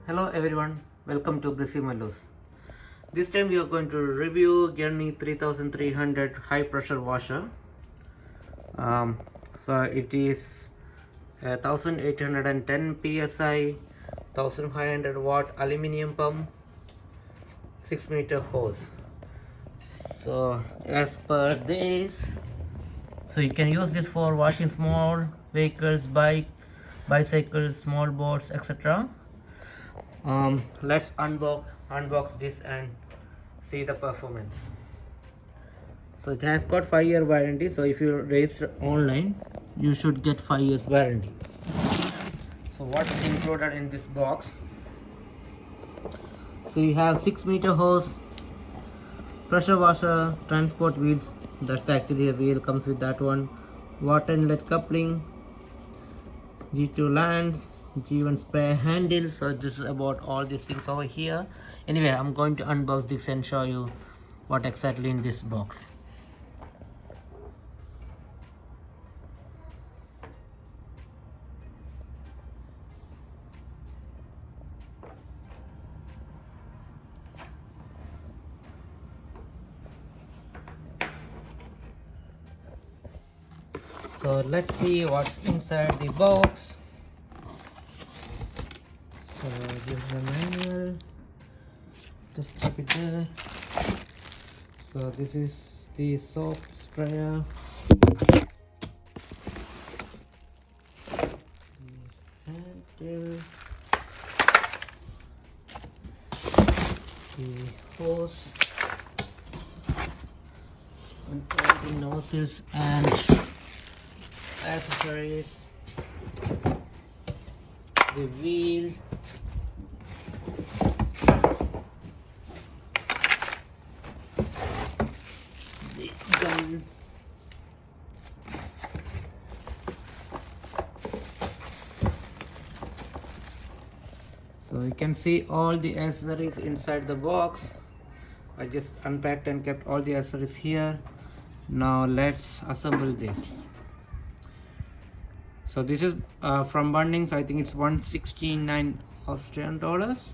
Hello everyone, welcome to Brissy Malus. This time we are going to review Gerni 3300 high pressure washer. So it is 1810 psi, 1500 watt aluminium pump, 6-meter hose. So as per this, so you can use this for washing small vehicles, bicycles, small boats, etc. Let's unbox this and see the performance. So it has got 5-year warranty, so if you register online you should get 5 years warranty. So what's included in this box? So you have 6-meter hose, pressure washer, transport wheels, that's actually a wheel, comes with that one, water inlet coupling, G2 lands, G1 spray handle. So this is about all these things over here. Anyway, I'm going to unbox this and show you what exactly in this box. So let's see what's inside the box. So this is the manual, just keep it there. So this is the soap sprayer, the handle, the hose, and all the nozzles and accessories, the wheel, the gun, so you can see all the accessories inside the box. I just unpacked and kept all the accessories here. Now let's assemble this. So this is from Bunnings. I think it's 169 Australian dollars.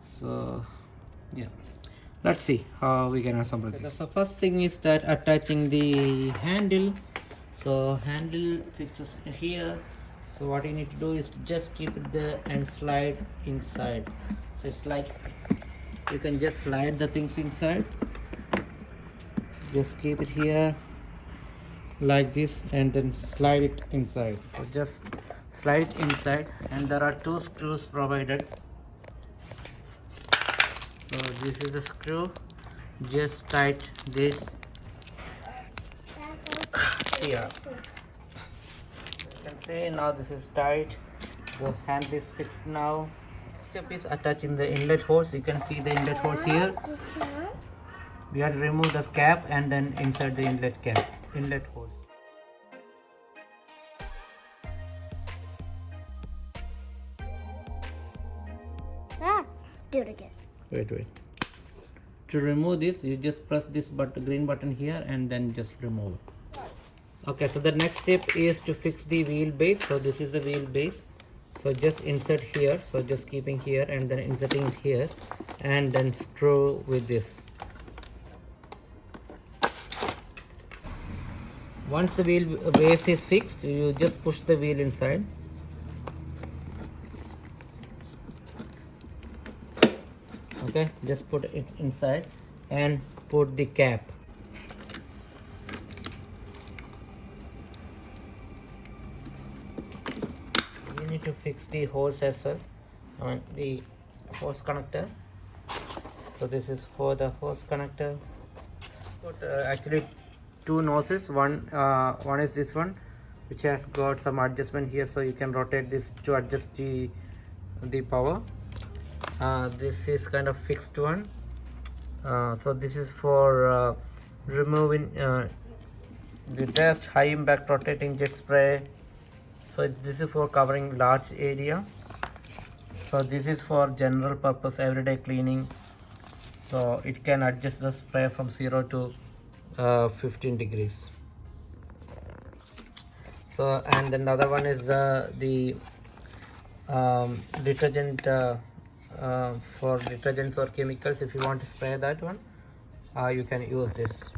So yeah, let's see how we can assemble this. So first thing is that attaching the handle. So handle fixes here. So what you need to do is just keep it there and slide inside. So it's like you can just slide the things inside. Just keep it here like this and then slide it inside. So just slide it inside, and there are 2 screws provided. So this is a screw, just tight this here. You can see now this is tight, the handle is fixed now. Step is attaching the inlet hose. You can see the inlet hose here. We have to remove the cap and then insert the inlet hose. Do it again. Wait. To remove this, you just press this green button here and then just remove it. Okay, so the next step is to fix the wheel base. So this is the wheel base. So just insert here. So just keeping here and then inserting here and then screw with this. Once the wheel base is fixed, you just push the wheel inside. Okay, just put it inside and put the cap. You need to fix the hose as well, the hose connector. So this is for the hose connector. Got actually 2 nozzles. One is this one, which has got some adjustment here, so you can rotate this to adjust the power. This is kind of fixed one. So this is for removing the dust, high impact rotating jet spray. So this is for covering large area. So this is for general purpose everyday cleaning. So it can adjust the spray from 0 to 15 degrees. So and another one is the detergent for detergents or chemicals. If you want to spray that one, you can use this.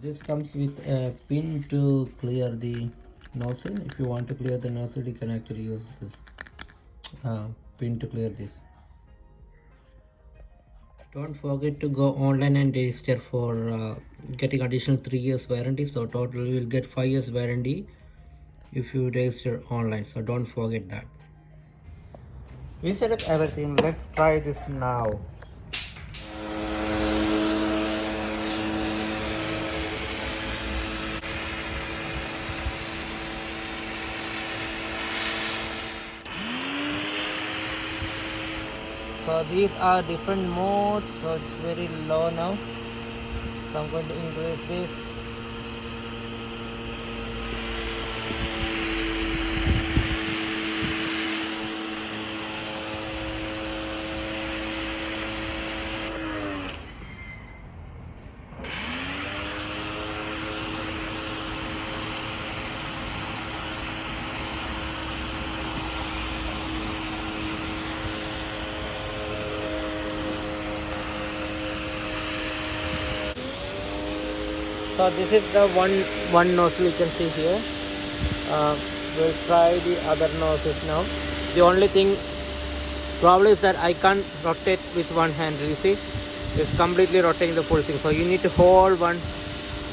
This comes with a pin to clear the nozzle. If you want to clear the nozzle, you can actually use this pin to clear this. Don't forget to go online and register for getting additional 3 years warranty. So total you will get 5 years warranty if you register online. So don't forget that. We set up everything. Let's try this now. So these are different modes, so it's very low now. So I'm going to increase this. So this is the one nozzle you can see here. We'll try the other nozzles now. The only thing problem is that I can't rotate with one hand. You see, it's completely rotating the full thing. So you need to hold one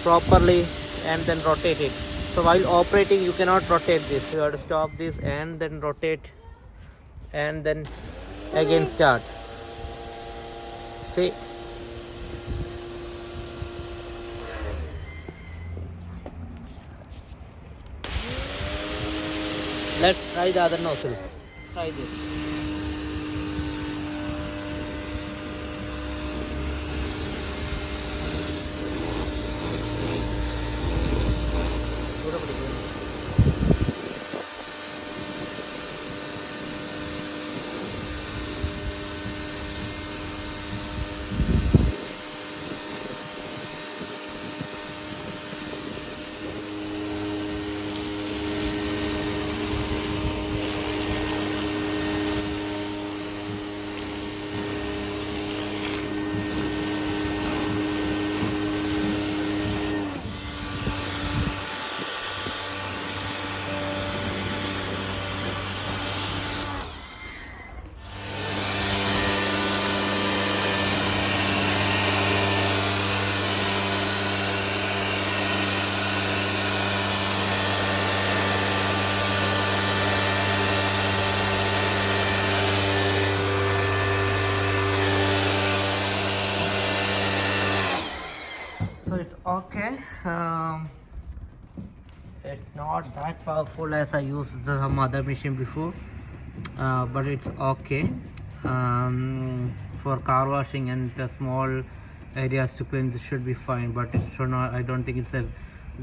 properly and then rotate it. So while operating, you cannot rotate this. You have to stop this and then rotate, and then again start. See. Let's try the other nozzle. Try this. So it's okay. It's not that powerful as I used some other machine before, but it's okay for car washing and small areas to clean. This should be fine, but it should not. I don't think it's a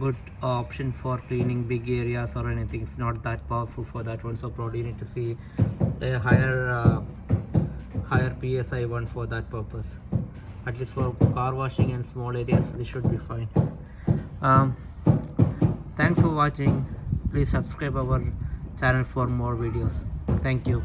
good option for cleaning big areas or anything. It's not that powerful for that one. So probably you need to see a higher PSI one for that purpose. At least for car washing and small areas, this should be fine. Thanks for watching. Please subscribe our channel for more videos. Thank you.